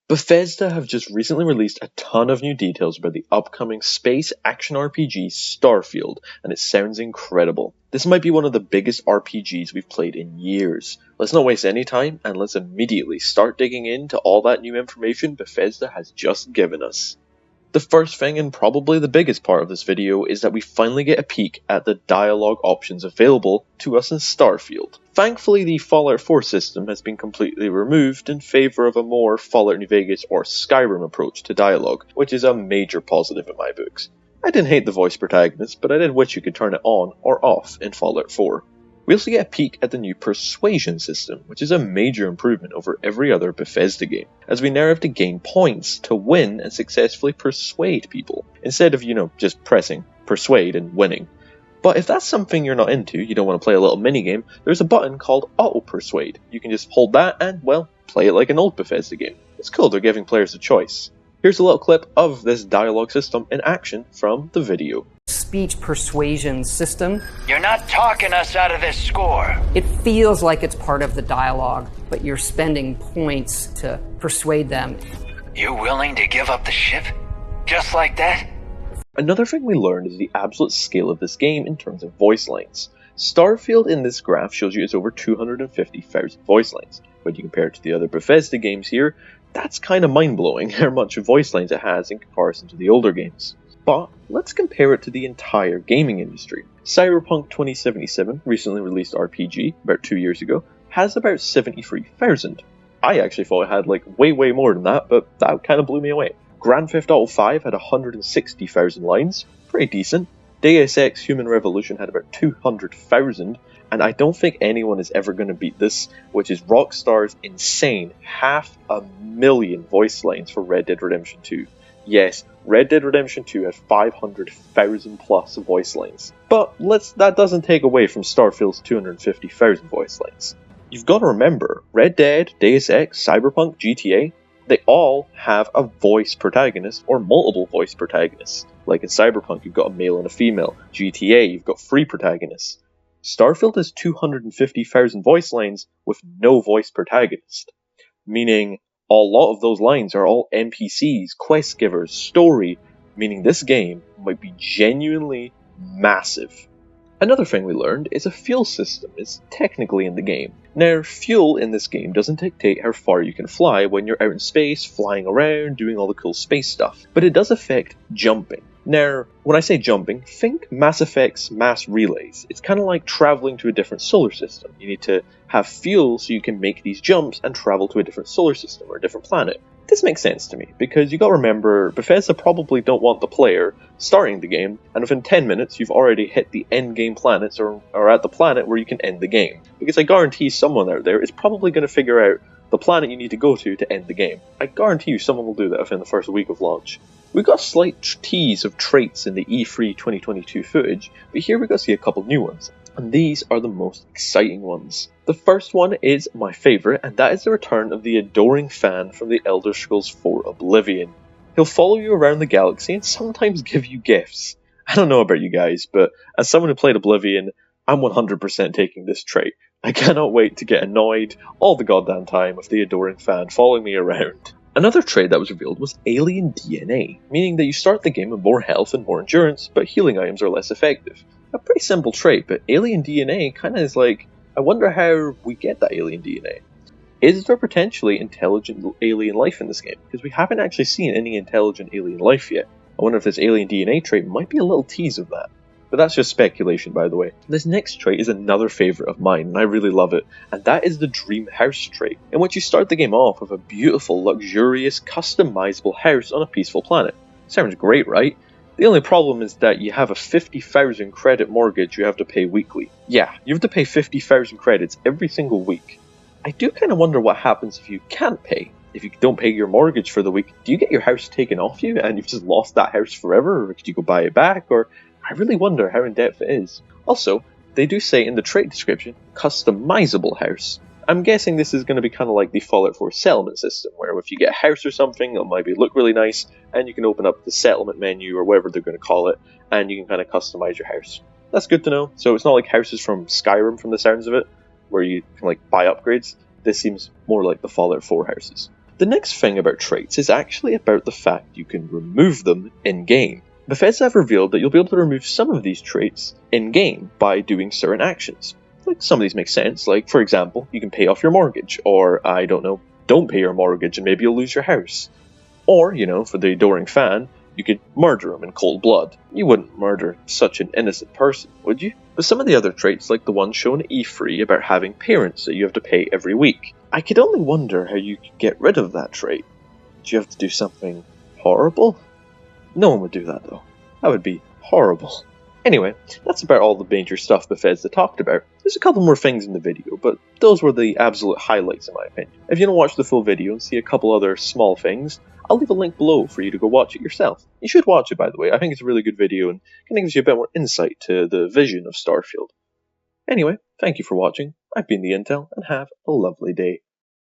Bethesda have just recently released a ton of new details about the upcoming space action RPG Starfield, and it sounds incredible. This might be one of the biggest RPGs we've played in years. Let's not waste any time, and let's immediately start digging into all that new information Bethesda has just given us. The first thing, and probably the biggest part of this video, is that we finally get a peek at the dialogue options available to us in Starfield. Thankfully, the Fallout 4 system has been completely removed in favour of a more Fallout New Vegas or Skyrim approach to dialogue, which is a major positive in my books. I didn't hate the voice protagonist, but I did wish you could turn it on or off in Fallout 4. We also get a peek at the new Persuasion system, which is a major improvement over every other Bethesda game, as we now have to gain points to win and successfully persuade people, instead of, just pressing Persuade and winning. But if that's something you're not into, you don't want to play a little minigame, there's a button called Auto Persuade. You can just hold that and, play it like an old Bethesda game. It's cool, they're giving players a choice. Here's a little clip of this dialogue system in action from the video. Speech persuasion system. You're not talking us out of this score. It feels like it's part of the dialogue, but you're spending points to persuade them. You willing to give up the ship? Just like that? Another thing we learned is the absolute scale of this game in terms of voice lines. Starfield in this graph shows you it's over 250,000 voice lines. When you compare it to the other Bethesda games here, that's kind of mind-blowing how much voice lines it has in comparison to the older games. But let's compare it to the entire gaming industry. Cyberpunk 2077, recently released RPG about 2 years ago, has about 73,000. I actually thought it had way more than that, but that kind of blew me away. Grand Theft Auto 5 had 160,000 lines, pretty decent. Deus Ex Human Revolution had about 200,000, and I don't think anyone is ever going to beat this, which is Rockstar's insane 500,000 voice lines for Red Dead Redemption 2. Yes, Red Dead Redemption 2 had 500,000 plus voice lines. But that doesn't take away from Starfield's 250,000 voice lines. You've got to remember, Red Dead, Deus Ex, Cyberpunk, GTA, they all have a voice protagonist or multiple voice protagonists. Like in Cyberpunk, you've got a male and a female. GTA, you've got 3 protagonists. Starfield has 250,000 voice lines with no voice protagonist, meaning a lot of those lines are all NPCs, quest givers, story, meaning this game might be genuinely massive. Another thing we learned is a fuel system is technically in the game. Now, fuel in this game doesn't dictate how far you can fly when you're out in space, flying around, doing all the cool space stuff, but it does affect jumping. Now, when I say jumping, think Mass Effect's mass relays. It's kind of like traveling to a different solar system. You need to have fuel so you can make these jumps and travel to a different solar system or a different planet. This makes sense to me, because you gotta remember, Bethesda probably don't want the player starting the game, and within 10 minutes you've already hit the end game planets or at the planet where you can end the game. Because I guarantee someone out there is probably going to figure out the planet you need to go to end the game. I guarantee you someone will do that within the first week of launch. We got a slight tease of traits in the E3 2022 footage, but here we got to see a couple new ones. And these are the most exciting ones. The first one is my favourite, and that is the return of the adoring fan from the Elder Scrolls 4 Oblivion. He'll follow you around the galaxy and sometimes give you gifts. I don't know about you guys, but as someone who played Oblivion, I'm 100% taking this trait. I cannot wait to get annoyed all the goddamn time with the adoring fan following me around. Another trait that was revealed was alien DNA, meaning that you start the game with more health and more endurance, but healing items are less effective. A pretty simple trait, but alien DNA kinda is like, I wonder how we get that alien DNA. Is there potentially intelligent alien life in this game? Because we haven't actually seen any intelligent alien life yet. I wonder if this alien DNA trait might be a little tease of that. But that's just speculation, by the way. This next trait is another favourite of mine, and I really love it, and that is the Dream House trait, in which you start the game off with a beautiful, luxurious, customizable house on a peaceful planet. Sounds great, right? The only problem is that you have a 50,000 credit mortgage you have to pay weekly. Yeah, you have to pay 50,000 credits every single week. I do kind of wonder what happens if you can't pay. If you don't pay your mortgage for the week, do you get your house taken off you and you've just lost that house forever? Or could you go buy it back? Or I really wonder how in-depth it is. Also, they do say in the trait description, customizable house. I'm guessing this is going to be kind of like the Fallout 4 settlement system, where if you get a house or something, it'll maybe look really nice, and you can open up the settlement menu, or whatever they're going to call it, and you can kind of customize your house. That's good to know. So it's not like houses from Skyrim, from the sounds of it, where you can buy upgrades. This seems more like the Fallout 4 houses. The next thing about traits is actually about the fact you can remove them in-game. Bethesda have revealed that you'll be able to remove some of these traits in-game by doing certain actions. Like, some of these make sense, like, for example, you can pay off your mortgage, or, I don't know, don't pay your mortgage and maybe you'll lose your house. Or, for the adoring fan, you could murder him in cold blood. You wouldn't murder such an innocent person, would you? But some of the other traits, like the one shown at E3 about having parents that you have to pay every week, I could only wonder how you could get rid of that trait. Do you have to do something horrible? No one would do that, though. That would be horrible. Anyway, that's about all the major stuff Bethesda talked about. There's a couple more things in the video, but those were the absolute highlights in my opinion. If you want to watch the full video and see a couple other small things, I'll leave a link below for you to go watch it yourself. You should watch it, by the way. I think it's a really good video and kind of gives you a bit more insight to the vision of Starfield. Anyway, thank you for watching. I've been TheIntel, and have a lovely day.